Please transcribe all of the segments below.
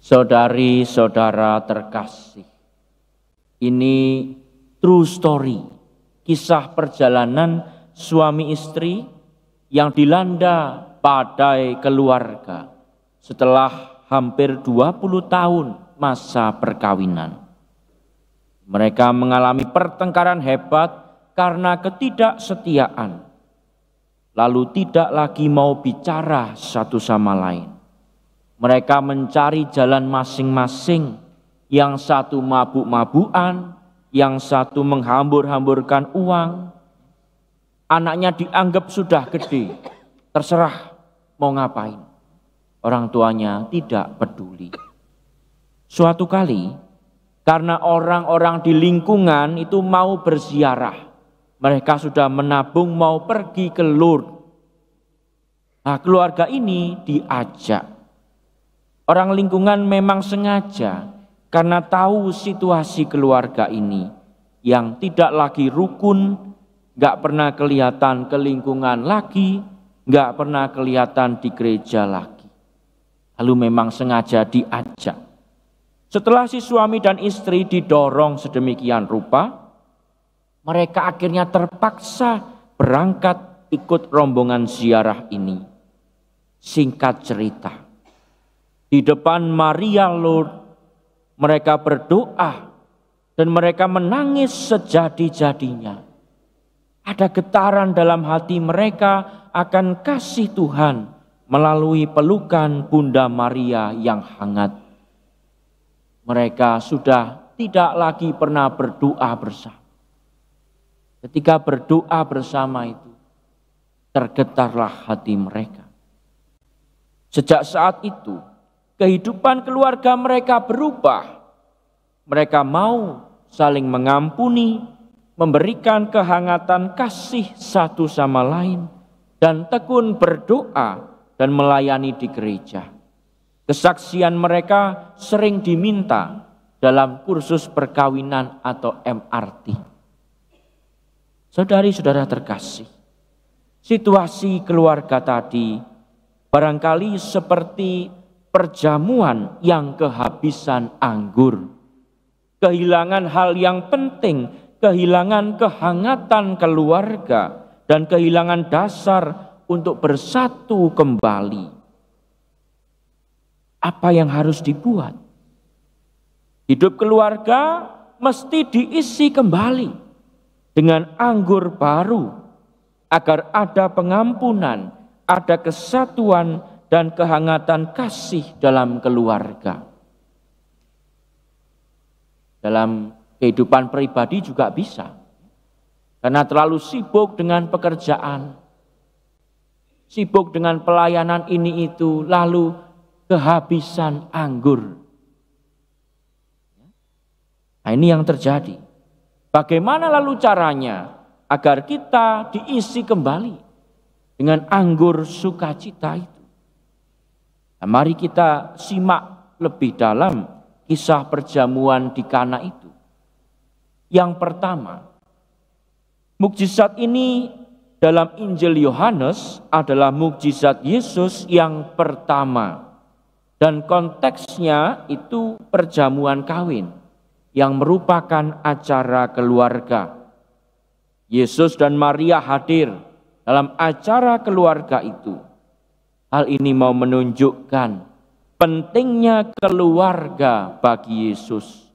Saudari-saudara terkasih, ini true story, kisah perjalanan suami istri yang dilanda badai keluarga setelah hampir 20 tahun masa perkawinan. Mereka mengalami pertengkaran hebat karena ketidaksetiaan, lalu tidak lagi mau bicara satu sama lain. Mereka mencari jalan masing-masing, yang satu mabuk-mabukan, yang satu menghambur-hamburkan uang. Anaknya dianggap sudah gede, terserah mau ngapain. Orang tuanya tidak peduli. Suatu kali, karena orang-orang di lingkungan itu mau berziarah, mereka sudah menabung mau pergi ke Lourdes. Nah, keluarga ini diajak. Orang lingkungan memang sengaja karena tahu situasi keluarga ini yang tidak lagi rukun, gak pernah kelihatan ke lingkungan lagi, gak pernah kelihatan di gereja lagi. Lalu memang sengaja diajak. Setelah si suami dan istri didorong sedemikian rupa, mereka akhirnya terpaksa berangkat ikut rombongan ziarah ini. Singkat cerita, di depan Maria Lourdes, mereka berdoa dan mereka menangis sejadi-jadinya. Ada getaran dalam hati mereka akan kasih Tuhan melalui pelukan Bunda Maria yang hangat. Mereka sudah tidak lagi pernah berdoa bersama. Ketika berdoa bersama itu, tergetarlah hati mereka. Sejak saat itu, kehidupan keluarga mereka berubah. Mereka mau saling mengampuni, memberikan kehangatan kasih satu sama lain, dan tekun berdoa dan melayani di gereja. Kesaksian mereka sering diminta dalam kursus perkawinan atau MRT. Saudari-saudara terkasih, situasi keluarga tadi barangkali seperti perjamuan yang kehabisan anggur. Kehilangan hal yang penting, kehilangan kehangatan keluarga, dan kehilangan dasar untuk bersatu kembali. Apa yang harus dibuat? Hidup keluarga mesti diisi kembali dengan anggur baru, agar ada pengampunan, ada kesatuan, dan kehangatan kasih dalam keluarga. Dalam kehidupan pribadi juga bisa. Karena terlalu sibuk dengan pekerjaan, sibuk dengan pelayanan ini itu, lalu kehabisan anggur. Nah, ini yang terjadi. Bagaimana lalu caranya agar kita diisi kembali dengan anggur sukacita itu? Nah, mari kita simak lebih dalam kisah perjamuan di Kana itu. Yang pertama, mukjizat ini dalam Injil Yohanes adalah mukjizat Yesus yang pertama. Dan konteksnya itu perjamuan kawin yang merupakan acara keluarga. Yesus dan Maria hadir dalam acara keluarga itu. Hal ini mau menunjukkan pentingnya keluarga bagi Yesus.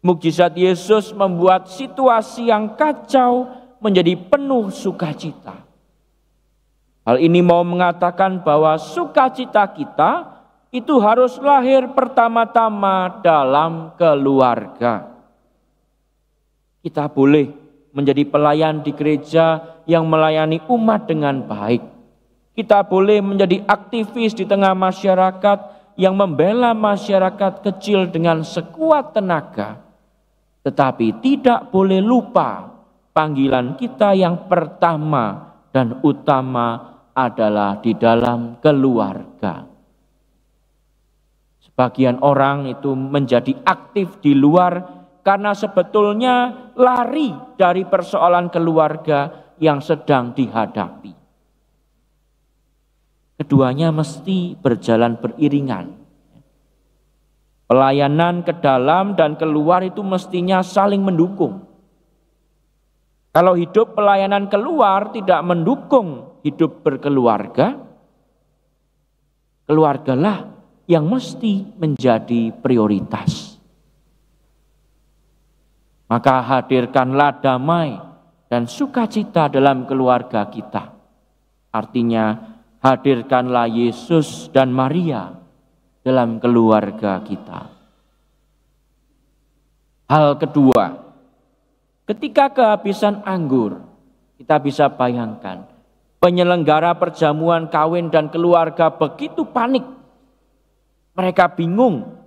Mukjizat Yesus membuat situasi yang kacau menjadi penuh sukacita. Hal ini mau mengatakan bahwa sukacita kita itu harus lahir pertama-tama dalam keluarga. Kita boleh menjadi pelayan di gereja yang melayani umat dengan baik. Kita boleh menjadi aktivis di tengah masyarakat yang membela masyarakat kecil dengan sekuat tenaga. Tetapi tidak boleh lupa panggilan kita yang pertama dan utama adalah di dalam keluarga. Sebagian orang itu menjadi aktif di luar karena sebetulnya lari dari persoalan keluarga yang sedang dihadapi. Keduanya mesti berjalan beriringan. Pelayanan ke dalam dan keluar itu mestinya saling mendukung. Kalau hidup pelayanan keluar tidak mendukung hidup berkeluarga, keluargalah yang mesti menjadi prioritas. Maka hadirkanlah damai dan sukacita dalam keluarga kita. Artinya hadirkanlah Yesus dan Maria dalam keluarga kita. Hal kedua, ketika kehabisan anggur, kita bisa bayangkan penyelenggara perjamuan kawin dan keluarga begitu panik. Mereka bingung,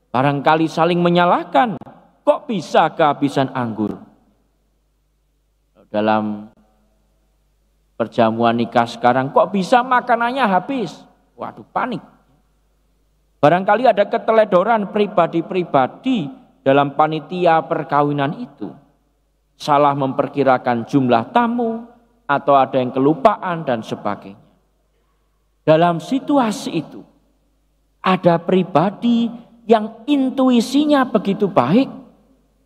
barangkali saling menyalahkan, kok bisa kehabisan anggur? Dalam perjamuan nikah sekarang, kok bisa makanannya habis? Waduh, panik. Barangkali ada keteledoran pribadi-pribadi dalam panitia perkawinan itu. Salah memperkirakan jumlah tamu, atau ada yang kelupaan dan sebagainya. Dalam situasi itu, ada pribadi yang intuisinya begitu baik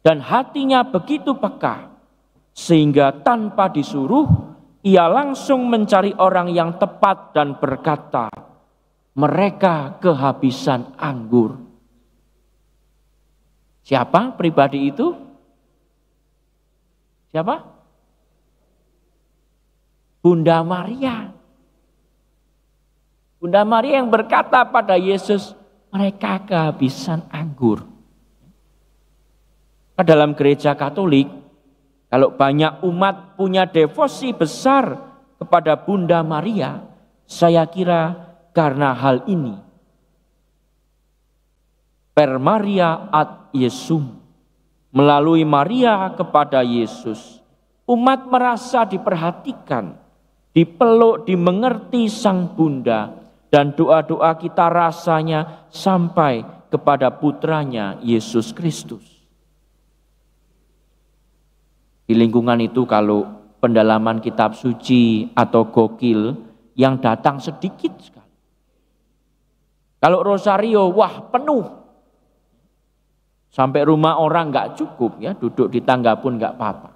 dan hatinya begitu peka, sehingga tanpa disuruh, ia langsung mencari orang yang tepat dan berkata, mereka kehabisan anggur. Siapa pribadi itu? Siapa? Bunda Maria. Bunda Maria yang berkata pada Yesus, mereka kehabisan anggur. Dalam gereja Katolik, kalau banyak umat punya devosi besar kepada Bunda Maria, saya kira karena hal ini. Per Maria ad Jesum, melalui Maria kepada Yesus, umat merasa diperhatikan, dipeluk, dimengerti Sang Bunda, dan doa-doa kita rasanya sampai kepada putranya Yesus Kristus. Di lingkungan itu kalau pendalaman kitab suci atau gokil yang datang sedikit sekali. Kalau rosario, wah penuh. Sampai rumah orang nggak cukup ya, duduk di tangga pun nggak apa-apa.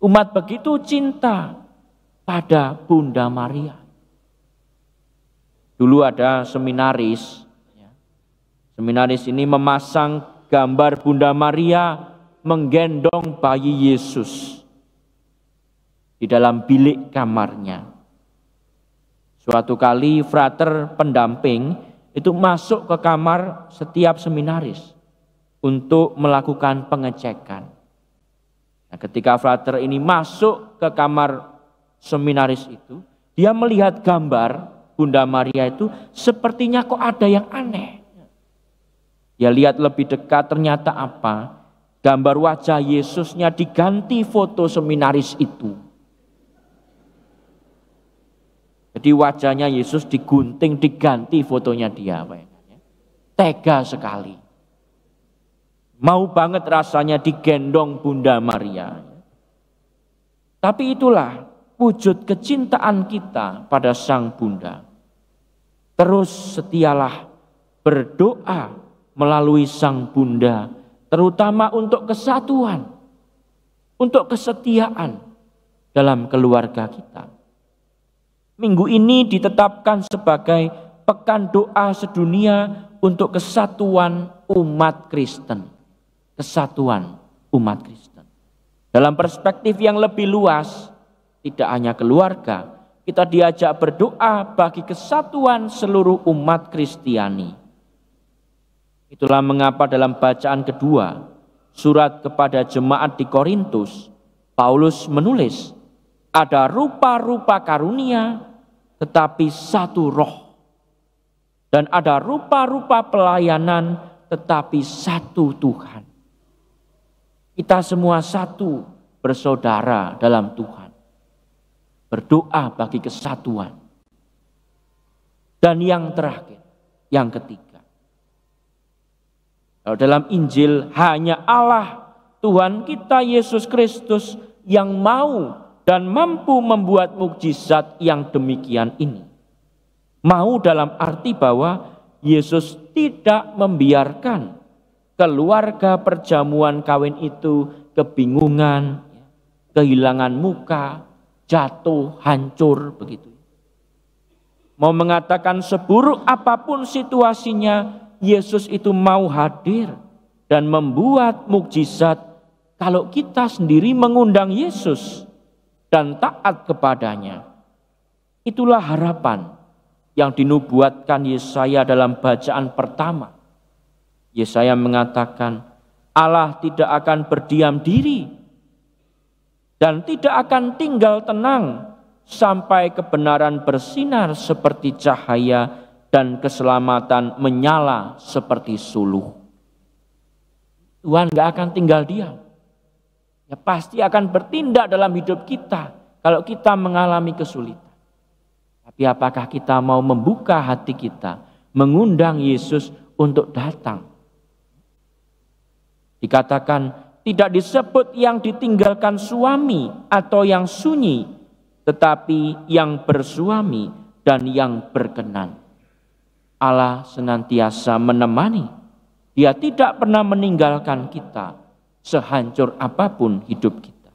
Umat begitu cinta pada Bunda Maria. Dulu ada seminaris. Seminaris ini memasang gambar Bunda Maria menggendong bayi Yesus di dalam bilik kamarnya. Suatu kali frater pendamping itu masuk ke kamar setiap seminaris untuk melakukan pengecekan. Nah, ketika frater ini masuk ke kamar seminaris itu, dia melihat gambar Bunda Maria itu sepertinya kok ada yang aneh. Ya lihat lebih dekat, ternyata apa? Gambar wajah Yesusnya diganti foto seminaris itu. Jadi wajahnya Yesus digunting, diganti fotonya dia. Tega sekali. Mau banget rasanya digendong Bunda Maria. Tapi itulah wujud kecintaan kita pada Sang Bunda. Terus setialah berdoa melalui Sang Bunda, terutama untuk kesatuan, untuk kesetiaan dalam keluarga kita. Minggu ini ditetapkan sebagai Pekan Doa Sedunia untuk kesatuan umat Kristen. Kesatuan umat Kristen. Dalam perspektif yang lebih luas, tidak hanya keluarga, kita diajak berdoa bagi kesatuan seluruh umat Kristiani. Itulah mengapa dalam bacaan kedua, surat kepada jemaat di Korintus, Paulus menulis, ada rupa-rupa karunia, tetapi satu roh. Dan ada rupa-rupa pelayanan, tetapi satu Tuhan. Kita semua satu, bersaudara dalam Tuhan. Berdoa bagi kesatuan. Dan yang terakhir, yang ketiga. Kalau dalam Injil hanya Allah, Tuhan kita Yesus Kristus yang mau dan mampu membuat mukjizat yang demikian ini. Mau dalam arti bahwa Yesus tidak membiarkan keluarga perjamuan kawin itu kebingungan, kehilangan muka, jatuh, hancur begitu. Mau mengatakan seburuk apapun situasinya, Yesus itu mau hadir dan membuat mukjizat kalau kita sendiri mengundang Yesus dan taat kepadanya. Itulah harapan yang dinubuatkan Yesaya dalam bacaan pertama. Yesaya mengatakan, Allah tidak akan berdiam diri dan tidak akan tinggal tenang sampai kebenaran bersinar seperti cahaya dan keselamatan menyala seperti suluh. Tuhan gak akan tinggal diam. Ya pasti akan bertindak dalam hidup kita kalau kita mengalami kesulitan. Tapi apakah kita mau membuka hati kita, mengundang Yesus untuk datang? Dikatakan tidak disebut yang ditinggalkan suami atau yang sunyi, tetapi yang bersuami dan yang berkenan. Allah senantiasa menemani. Dia tidak pernah meninggalkan kita sehancur apapun hidup kita.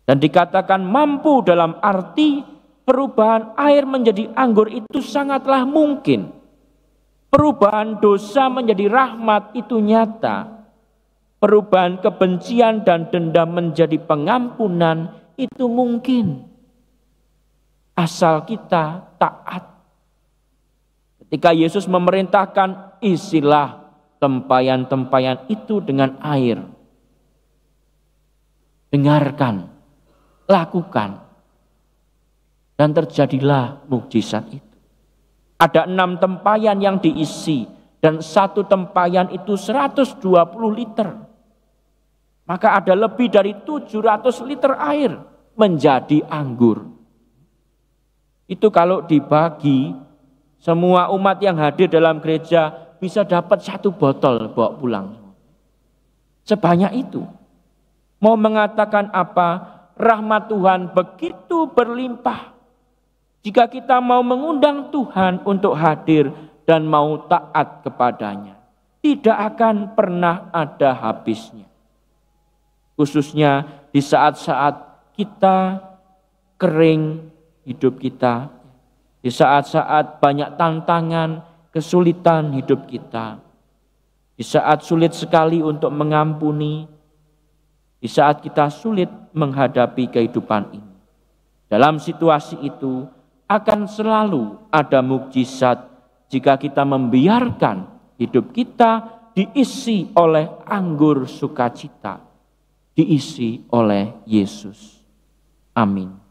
Dan dikatakan mampu dalam arti perubahan air menjadi anggur itu sangatlah mungkin. Perubahan dosa menjadi rahmat itu nyata. Perubahan kebencian dan dendam menjadi pengampunan itu mungkin. Asal kita taat. Ketika Yesus memerintahkan, isilah tempayan-tempayan itu dengan air. Dengarkan, lakukan. Dan terjadilah mukjizat itu. Ada 6 tempayan yang diisi dan 1 tempayan itu 120 liter. Maka ada lebih dari 700 liter air menjadi anggur. Itu kalau dibagi, semua umat yang hadir dalam gereja bisa dapat 1 botol bawa pulang. Sebanyak itu. Mau mengatakan apa? Rahmat Tuhan begitu berlimpah. Jika kita mau mengundang Tuhan untuk hadir dan mau taat kepadanya, tidak akan pernah ada habisnya. Khususnya di saat-saat kita kering hidup kita, di saat-saat banyak tantangan, kesulitan hidup kita, di saat sulit sekali untuk mengampuni, di saat kita sulit menghadapi kehidupan ini. Dalam situasi itu, akan selalu ada mukjizat jika kita membiarkan hidup kita diisi oleh anggur sukacita, diisi oleh Yesus. Amin.